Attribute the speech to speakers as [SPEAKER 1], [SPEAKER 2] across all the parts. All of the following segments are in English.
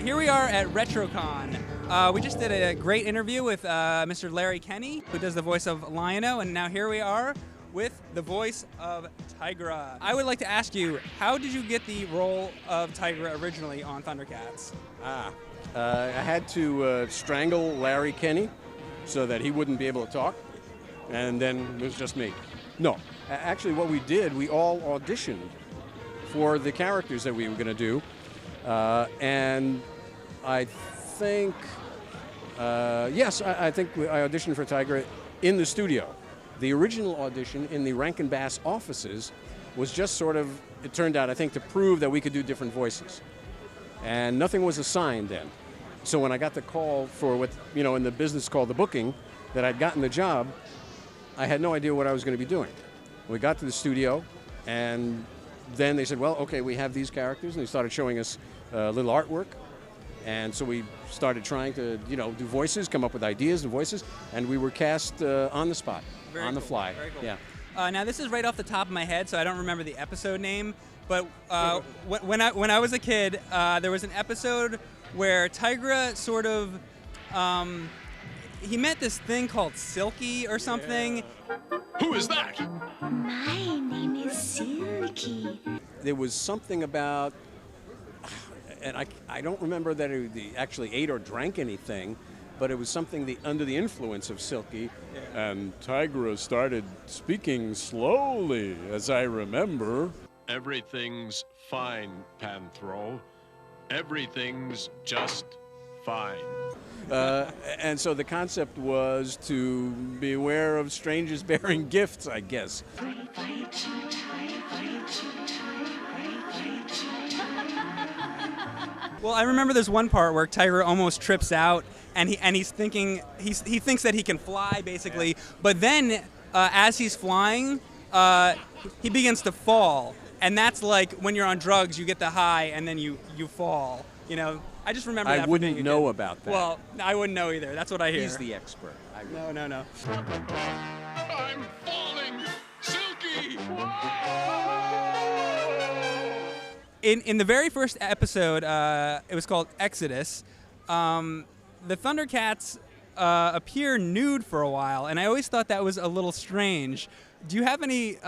[SPEAKER 1] Here we are at RetroCon. We just did a great interview with Mr. Larry Kenney, who does the voice of Lion-O, and now here we are with the voice of Tygra. I would like to ask you, how did you get the role of Tygra originally on Thundercats?
[SPEAKER 2] I had to strangle Larry Kenney so that he wouldn't be able to talk, and then it was just me. No, actually what we did, we all auditioned for the characters that we were going to do, and I think, I think I auditioned for Tygra in the studio. The original audition in the Rankin Bass offices was just sort of, it turned out, I think, to prove that we could do different voices. And nothing was assigned then. So when I got the call for what, in the business called the booking, that I'd gotten the job, I had no idea what I was going to be doing. We got to the studio, and then they said, well, okay, we have these characters, and they started showing us little artwork. And so we started trying to, do voices, come up with ideas and voices, and we were cast on the spot, on the fly.
[SPEAKER 1] Very cool.
[SPEAKER 2] Yeah.
[SPEAKER 1] Now this is right off the top of my head, so I don't remember the episode name. But when I was a kid, there was an episode where Tygra sort of he met this thing called Silky or something.
[SPEAKER 3] Yeah. Who is that?
[SPEAKER 4] My name is Silky.
[SPEAKER 2] There was something about, and I don't remember that he actually ate or drank anything, but it was something under the influence of Silky. Yeah. And Tygra started speaking slowly, as I remember.
[SPEAKER 3] Everything's fine, Panthro. Everything's just fine.
[SPEAKER 2] And so the concept was to beware of strangers bearing gifts, I guess.
[SPEAKER 1] Well, I remember there's one part where Tygra almost trips out, and he thinks that he can fly, basically. Yeah. But then, as he's flying, he begins to fall, and that's like when you're on drugs, you get the high, and then you fall. I just remember that.
[SPEAKER 2] I wouldn't know about that.
[SPEAKER 1] Well, I wouldn't know either. That's what I hear.
[SPEAKER 2] He's the expert.
[SPEAKER 1] No.
[SPEAKER 3] I'm falling, Silky.
[SPEAKER 1] In the very first episode, it was called Exodus. The Thundercats appear nude for a while, and I always thought that was a little strange. Do you have any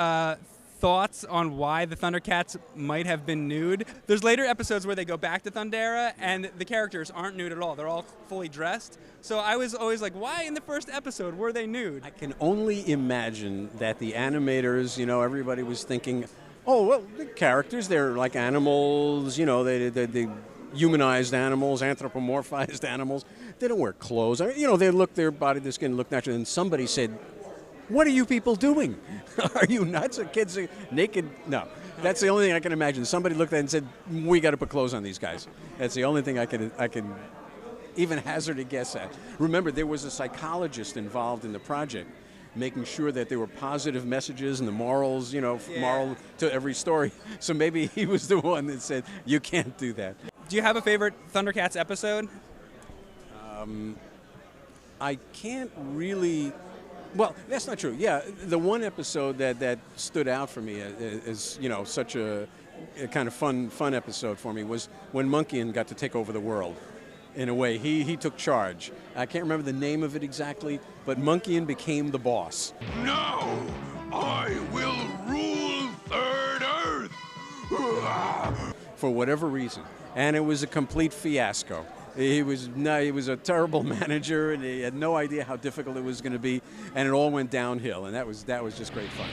[SPEAKER 1] thoughts on why the Thundercats might have been nude? There's later episodes where they go back to Thundera, and the characters aren't nude at all. They're all fully dressed. So I was always like, why in the first episode were they nude?
[SPEAKER 2] I can only imagine that the animators, everybody was thinking, oh, well, the characters, they're like animals, they humanized animals, anthropomorphized animals. They don't wear clothes. Their body, their skin look natural. And somebody said, what are you people doing? Are you nuts? Are kids naked? No. That's the only thing I can imagine. Somebody looked at it and said, we got to put clothes on these guys. That's the only thing I can even hazard a guess at. Remember, there was a psychologist involved in the project, making sure that there were positive messages and the morals, moral to every story. So maybe he was the one that said, you can't do that.
[SPEAKER 1] Do you have a favorite Thundercats episode?
[SPEAKER 2] I can't really... Well, that's not true. Yeah, the one episode that stood out for me as such a kind of fun episode for me was when Monkeyan got to take over the world. In a way, he took charge. I can't remember the name of it exactly, but Monkeyan became the boss.
[SPEAKER 3] No, I will rule Third Earth.
[SPEAKER 2] For whatever reason, and it was a complete fiasco. He was a terrible manager, and he had no idea how difficult it was going to be, and it all went downhill, and that was just great fun.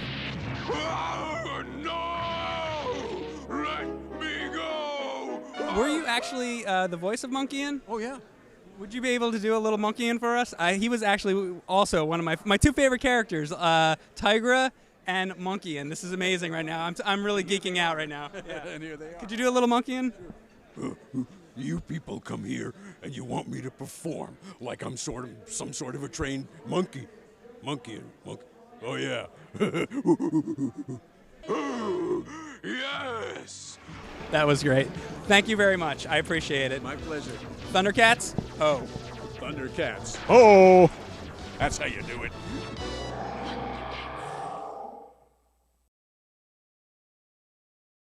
[SPEAKER 3] Oh, no! Let me go!
[SPEAKER 1] Were you actually the voice of Monkeyan?
[SPEAKER 2] Oh, yeah.
[SPEAKER 1] Would you be able to do a little Monkeyan for us? He was actually also one of my two favorite characters, Tygra and Monkeyan. This is amazing right now. I'm really geeking out right now. Yeah.
[SPEAKER 2] And here they are.
[SPEAKER 1] Could you do a little Monkeyan?
[SPEAKER 3] You people come here and you want me to perform like I'm some sort of a trained monkey. Monkey. Oh, yeah. Yes.
[SPEAKER 1] That was great. Thank you very much. I appreciate it.
[SPEAKER 2] My pleasure.
[SPEAKER 1] Thundercats? Oh.
[SPEAKER 3] Thundercats. Oh! That's how you do it.